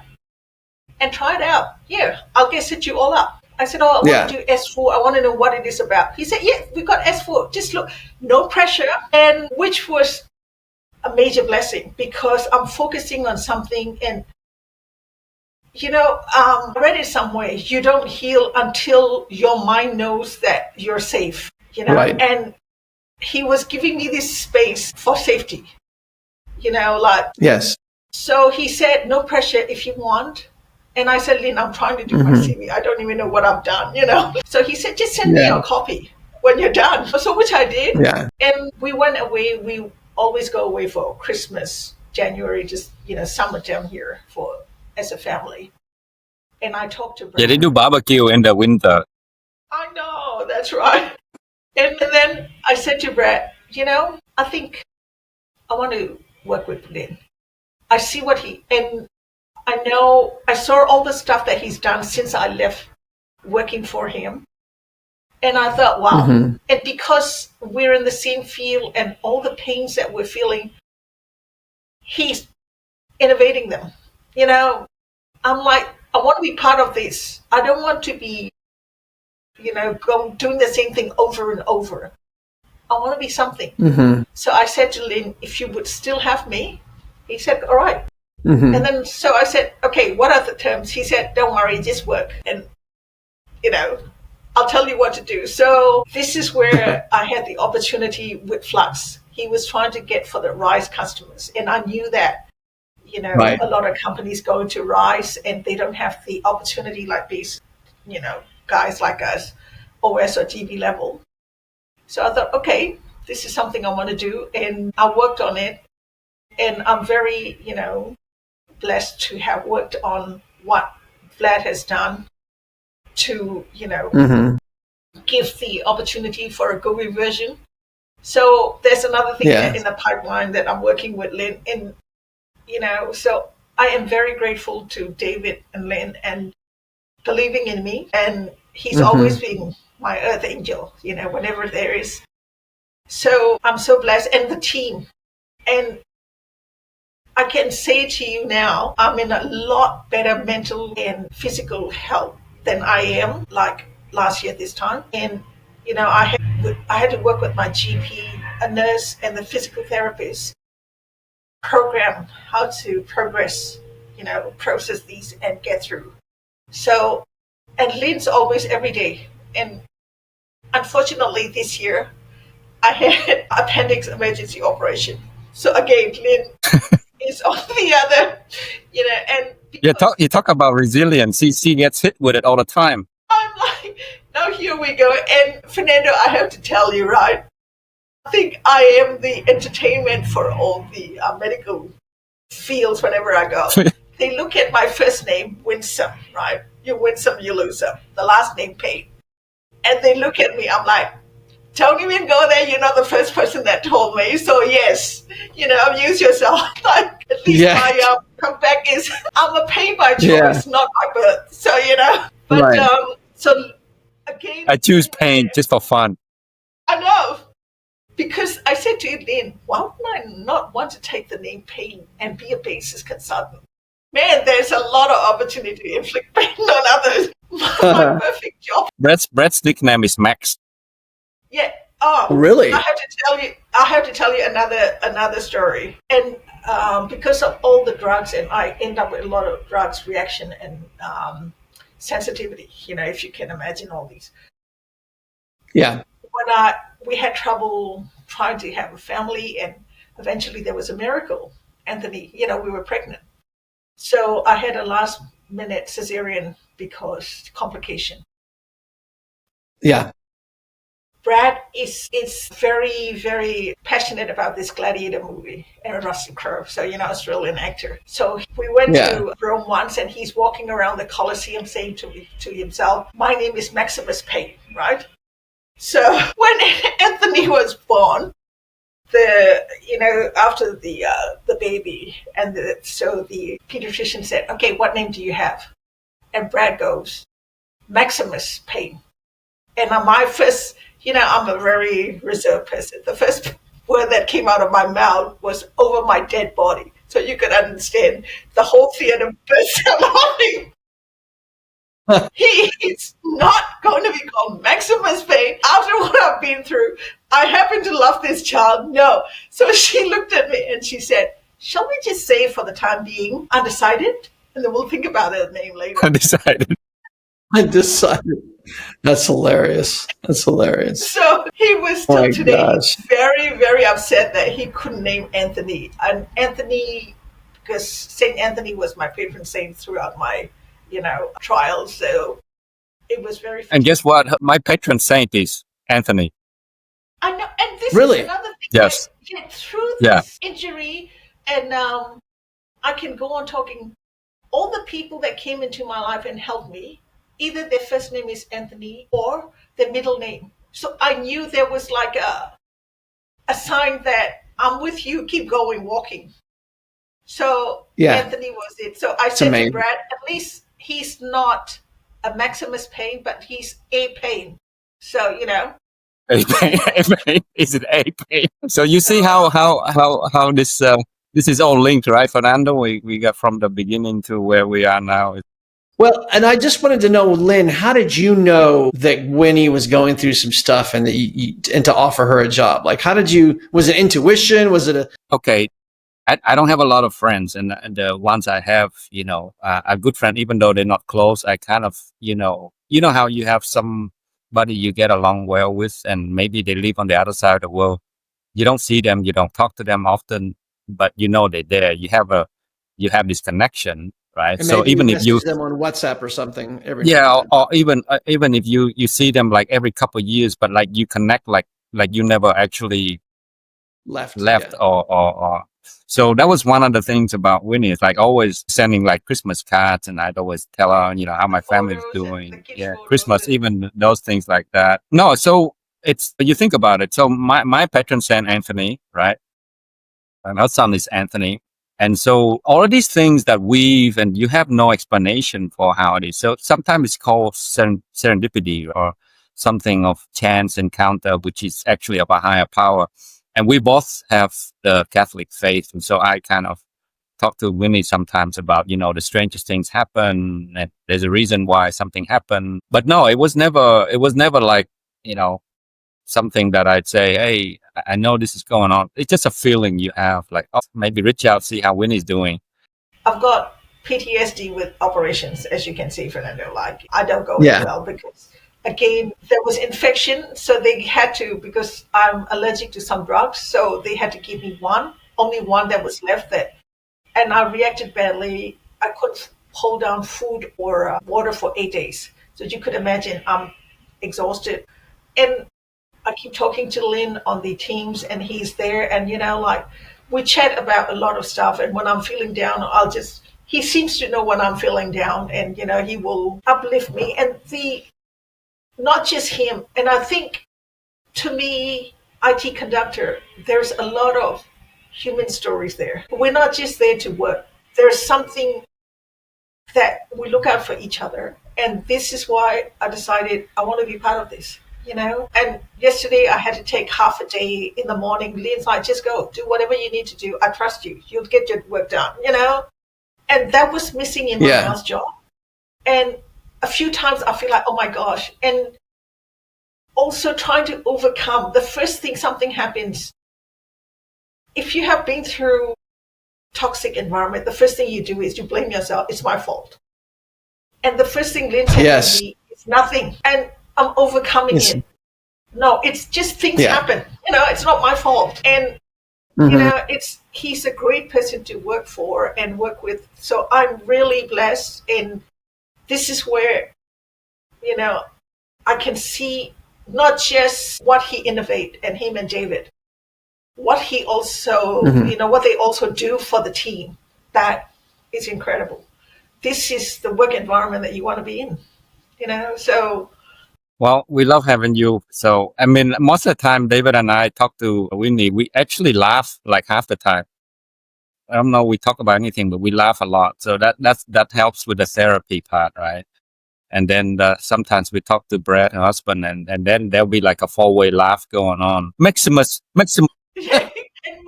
Speaker 3: and try it out? Yeah, I'll set you all up. I said, I want to do S4. I want to know what it is about. He said, yeah, we got S4. Just look, no pressure. And which was a major blessing because I'm focusing on something. And, I read it somewhere. You don't heal until your mind knows that you're safe,
Speaker 1: Right.
Speaker 3: And he was giving me this space for safety,
Speaker 1: Yes.
Speaker 3: So he said, no pressure if you want. And I said, Lin, I'm trying to do my CV. I don't even know what I've done, So he said, just send me a copy when you're done. So which I did.
Speaker 1: Yeah.
Speaker 3: And we went away. We always go away for Christmas, January, just, summer down here as a family. And I talked to Brad.
Speaker 2: Yeah, they do barbecue in the winter.
Speaker 3: I know, that's right. And then I said to Brad, I think I want to work with Lin. I see and I know, I saw all the stuff that he's done since I left working for him. And I thought, wow. And because we're in the same field and all the pains that we're feeling, he's innovating them. I'm like, I want to be part of this. I don't want to be, doing the same thing over and over. I want to be something. So I said to Lin, if you would still have me, he said, all right. And then, so I said, okay, what are the terms? He said, don't worry, just work. And, I'll tell you what to do. So this is where I had the opportunity with Flux. He was trying to get for the RISE customers. And I knew that, a lot of companies go into RISE and they don't have the opportunity like these, guys like us, OS or GB level. So I thought, okay, this is something I want to do. And I worked on it. And I'm very, blessed to have worked on what Vlad has done to, give the opportunity for a GUI version. So there's another thing in the pipeline that I'm working with Lin. And, so I am very grateful to David and Lin and believing in me. And he's always been my earth angel, whenever there is. So I'm so blessed. And the team. And I can say to you now, I'm in a lot better mental and physical health than I am like last year this time. And, I had to work with my GP, a nurse, and the physical therapist program how to progress, process these and get through. So, and Lin's always every day. And unfortunately this year, I had appendix emergency operation. So again, Lin is on the other, and
Speaker 2: You talk about resilience. She gets hit with it all the time.
Speaker 3: I'm like, now here we go. And Fernando, I have to tell you, right? I think I am the entertainment for all the medical fields whenever I go. They look at my first name, Winsome, right? You win some, you lose some. The last name, Payne. And they look at me, I'm like, don't even go there. You're not the first person that told me. So yes, amuse yourself. Like at least my comeback is I'm a pain by choice, not by birth. So but so again,
Speaker 2: I choose pain just for fun.
Speaker 3: I know because I said to Lin, why would I not want to take the name Pain and be a basis consultant? Man, there's a lot of opportunity to inflict pain on others. My perfect job.
Speaker 2: Brett's nickname is Max.
Speaker 3: Yeah. Oh,
Speaker 1: really?
Speaker 3: I have to tell you another story. And because of all the drugs, and I end up with a lot of drugs reaction and sensitivity. If you can imagine all these.
Speaker 1: Yeah.
Speaker 3: When we had trouble trying to have a family, and eventually there was a miracle. Anthony, we were pregnant. So I had a last minute cesarean because complication.
Speaker 1: Yeah.
Speaker 3: Brad is very, very passionate about this Gladiator movie, and Russell Crowe, so, Australian actor. So we went to Rome once, and he's walking around the Colosseum saying to himself, "My name is Maximus Payne," right? So when Anthony was born, after the baby, and so the pediatrician said, "Okay, what name do you have?" And Brad goes, "Maximus Payne." And my first, I'm a very reserved person. The first word that came out of my mouth was "over my dead body." So you could understand the whole theater burst out laughing. He is not going to be called Maximus Payne after what I've been through. I happen to love this child. No. So she looked at me and she said, "Shall we just say for the time being, undecided? And then we'll think about the name later."
Speaker 2: Undecided.
Speaker 1: Undecided. That's hilarious.
Speaker 3: So he was still today
Speaker 1: gosh.
Speaker 3: very, very upset that he couldn't name Anthony. And Anthony, because Saint Anthony was my patron saint throughout my, trials. So it was very.
Speaker 2: And guess what? My patron saint is Anthony.
Speaker 3: I know, and this
Speaker 1: Really?
Speaker 3: is another thing.
Speaker 2: Yes.
Speaker 3: That through this injury, and I can go on talking. All the people that came into my life and helped me, either their first name is Anthony or their middle name. So I knew there was like a sign that I'm with you, keep going, walking. So Anthony was it. So I said to Brad, at least he's not a Maximus Payne, but he's a Payne. So,
Speaker 2: A pain. Is it a pain? So you see how this is all linked, right, Fernando? We got from the beginning to where we are now.
Speaker 1: Well, and I just wanted to know, Lynn, how did you know that Winnie was going through some stuff and that and to offer her a job? Like, was it intuition? Was it
Speaker 2: Okay. I don't have a lot of friends, and the ones I have, a good friend, even though they're not close, I kind of, how you have somebody you get along well with, and maybe they live on the other side of the world. You don't see them, you don't talk to them often, but they're there. You have this connection, right?
Speaker 1: And
Speaker 2: so even if you
Speaker 1: them on WhatsApp or something every
Speaker 2: or even if you see them like every couple of years, but like you connect like you never actually left or so that was one of the things about Winnie. It's like always sending like Christmas cards, and I'd always tell her, how my family is doing. Yeah, Christmas, even those things like that. No, so you think about it. So my patron saint Anthony, right? And our son is Anthony. And so all of these things that weave, and you have no explanation for how it is. So sometimes it's called serendipity or something of chance encounter, which is actually of a higher power. And we both have the Catholic faith. And so I kind of talk to Winnie sometimes about, the strangest things happen, and there's a reason why something happened. But no, it was never like, something that I'd say, hey, I know this is going on. It's just a feeling you have, like, oh, maybe reach out, see how Winnie's doing.
Speaker 3: I've got PTSD with operations, as you can see, Fernando. Like, I don't go well because, again, there was infection. So they had to, because I'm allergic to some drugs, so they had to give me only one that was left. And I reacted badly. I couldn't hold down food or water for 8 days. So you could imagine I'm exhausted. And I keep talking to Lynn on the Teams, and he's there, and we chat about a lot of stuff. And when I'm feeling down, he seems to know when I'm feeling down, and he will uplift me. And not just him. And I think, to me, IT-Conductor, there's a lot of human stories there. We're not just there to work. There's something that we look out for each other, and this is why I decided I want to be part of this. And yesterday I had to take half a day in the morning. Lynn's like, just go, do whatever you need to do. I trust you. You'll get your work done, And that was missing in my last job. And a few times I feel like, oh my gosh. And also trying to overcome the first thing something happens. If you have been through toxic environment, the first thing you do is you blame yourself. It's my fault. And the first thing Lynn said to me is nothing. And I'm overcoming it. No, it's just things happen. It's not my fault. And he's a great person to work for and work with. So I'm really blessed. And this is where, I can see not just what he innovate and him and David, what he also, what they also do for the team. That is incredible. This is the work environment that you want to be in, so.
Speaker 2: Well, we love having you. So, I mean, most of the time, David and I talk to Winnie, we actually laugh like half the time. I don't know, we talk about anything, but we laugh a lot. So that helps with the therapy part, right? And then sometimes we talk to Brad, her husband, and then there'll be like a 4-way laugh going on. Maximus.
Speaker 3: Yeah. And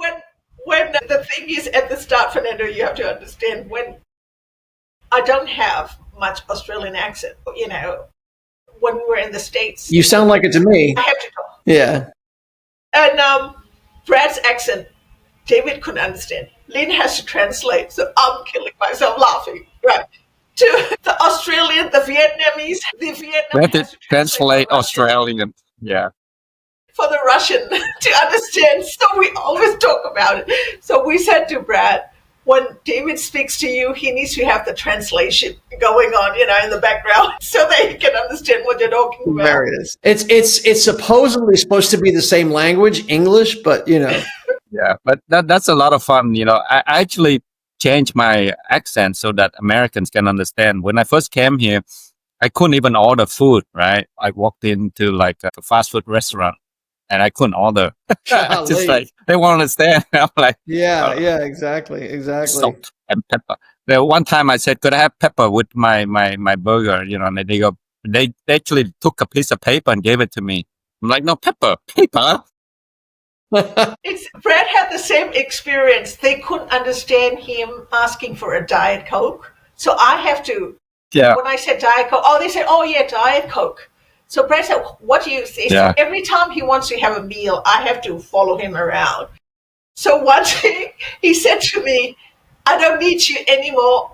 Speaker 3: when the thing is at the start, Fernando, you have to understand, when I don't have much Australian accent, when we were in the States.
Speaker 1: You sound like it to me.
Speaker 3: I have to talk.
Speaker 1: Yeah.
Speaker 3: And Brad's accent, David couldn't understand. Lynn has to translate, so I'm killing myself laughing. Right. To the Australian, the Vietnamese,
Speaker 2: We have to translate Australian. Yeah.
Speaker 3: For the Russian to understand. So we always talk about it. So we said to Brad, when David speaks to you, he needs to have the translation going on, in the background so that he can understand what you're talking about.
Speaker 1: There it is. It's supposedly supposed to be the same language, English, but
Speaker 2: Yeah, but that's a lot of fun. I actually changed my accent so that Americans can understand. When I first came here, I couldn't even order food, right? I walked into like a fast food restaurant and I couldn't order. Just like, they won't understand. I'm like,
Speaker 1: yeah, exactly.
Speaker 2: Salt and pepper. The one time I said, could I have pepper with my burger? And they go, they actually took a piece of paper and gave it to me. I'm like, no, paper.
Speaker 3: Brad had the same experience. They couldn't understand him asking for a Diet Coke. So I have to, when I said Diet Coke, they said, oh yeah, Diet Coke. So Brad said, what do you say? So every time he wants to have a meal, I have to follow him around. So one day he said to me, I don't need you anymore.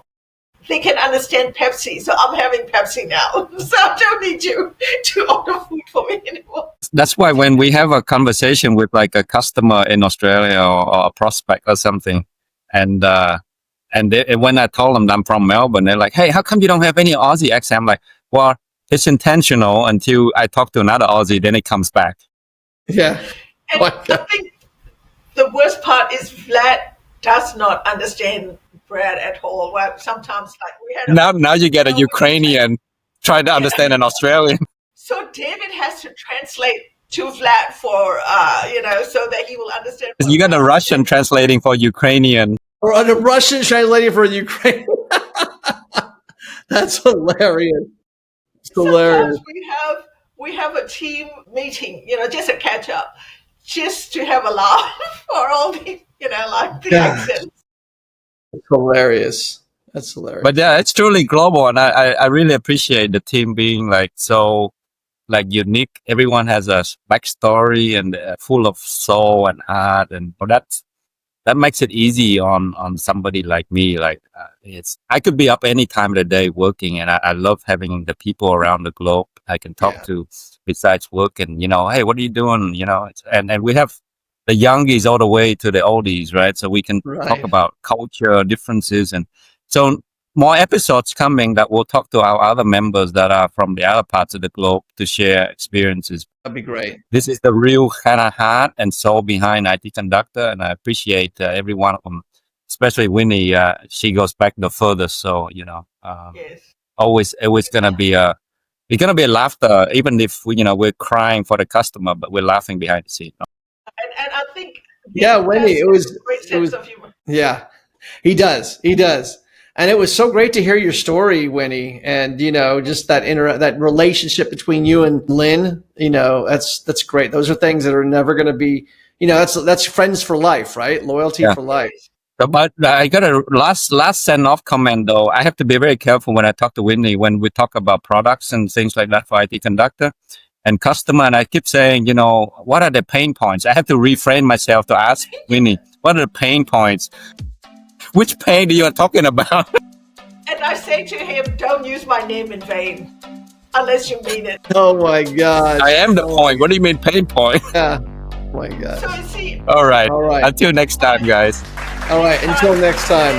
Speaker 3: They can understand Pepsi, so I'm having Pepsi now. So I don't need you to order food for me anymore.
Speaker 2: That's why when we have a conversation with like a customer in Australia or a prospect or something, and when I told them I'm from Melbourne, they're like, hey, how come you don't have any Aussie accent? I'm like, well, it's intentional until I talk to another Aussie, then it comes back.
Speaker 1: Yeah.
Speaker 3: And I think the worst part is Vlad does not understand Brad at all. Well, sometimes we had
Speaker 2: now you get a Ukrainian trying to understand an Australian.
Speaker 3: So David has to translate to Vlad for so that he will understand.
Speaker 2: You got a Russian translating for Ukrainian.
Speaker 1: Or a Russian translating for Ukrainian. That's hilarious.
Speaker 3: Sometimes we have a team meeting, just a catch up, just to have a laugh for all the the accents.
Speaker 1: It's hilarious. That's hilarious.
Speaker 2: But yeah, it's truly global, and I really appreciate the team being so unique. Everyone has a backstory and full of soul and heart, and that makes it easy on somebody like me. I could be up any time of the day working, and I love having the people around the globe I can talk to besides work. And hey, what are you doing? And we have the youngies all the way to the oldies, right? So we can talk about culture differences, and so more episodes coming that we'll talk to our other members that are from the other parts of the globe to share experiences.
Speaker 1: That'd be great.
Speaker 2: This is the real kind of heart and soul behind IT-Conductor, and I appreciate every one of them, especially Winnie. She goes back the furthest, so always gonna be we're gonna be a laughter, even if we're crying for the customer, but we're laughing behind the scene.
Speaker 3: And I think
Speaker 1: Winnie, it was
Speaker 3: great sense of humor.
Speaker 1: Yeah, he does. And it was so great to hear your story, Winnie, and just that relationship between you and Lynn. That's great. Those are things that are never going to be. That's friends for life, right? Loyalty for life.
Speaker 2: But I got a last send off comment though. I have to be very careful when I talk to Winnie when we talk about products and things like that for IT-Conductor and customer. And I keep saying, what are the pain points? I have to refrain myself to ask Winnie, what are the pain points? Which pain are you talking about?
Speaker 3: And I say to him, don't use my name in vain. unless you mean it.
Speaker 1: Oh my God.
Speaker 2: I am the point. What do you mean pain point?
Speaker 1: Yeah. Oh my God.
Speaker 3: So you see.
Speaker 2: All right.
Speaker 1: All right.
Speaker 2: Until next time, guys.
Speaker 1: All right. Until next time.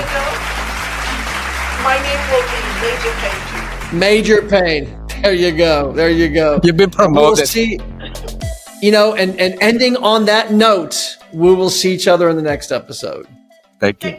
Speaker 3: My name will be Major Pain.
Speaker 1: Major Pain. There you go. There you go.
Speaker 2: You've been promoted.
Speaker 1: We'll see. And ending on that note, we will see each other in the next episode.
Speaker 2: Thank you.